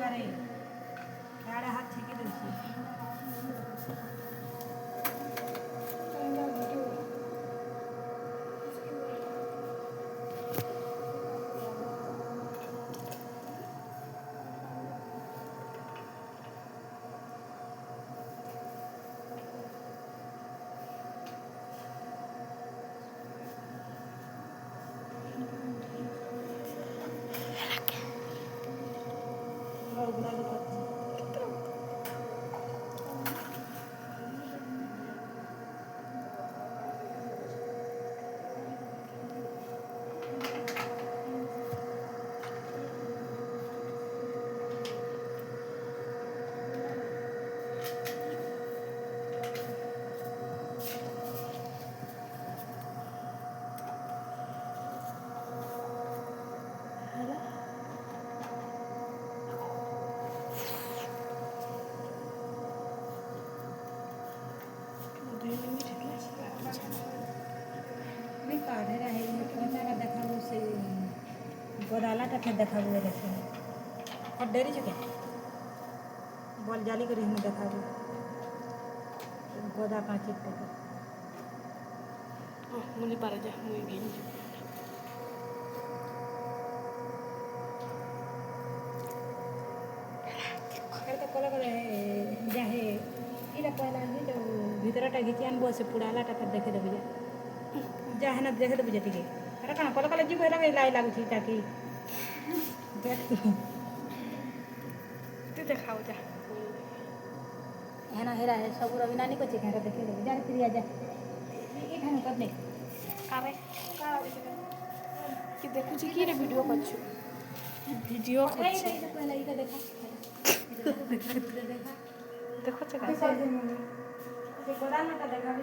बारे याडे हाथ छेकी देछि और गुड़ा को नहीं काढ़े रहे कितना का देखाबो से गोदालाटा फेर देखाबो देखे और डेरी छके बॉल जाली करी हम देखाबो गोदा कांची पे मुझे पारे जा मुझे भी कर तो कोला करे जाहे इला पहला ही जो भीतरटा घिची आनबो से पुडालाटा फेर देखे देबो जाहे ना देखे देबो जतिके अरे कण कोला कोला जीव लगे लाई लागुची ताकि देख तू देखाओ जा है ना हेरा है सब रवि नानी को चिकन देखे देबो जा प्रिया जा ई ठान कर दे अरे कि देखु छी की रे वीडियो करछु वीडियो करछु पहले इका देखा देखो चका से गोदाम में देखा भी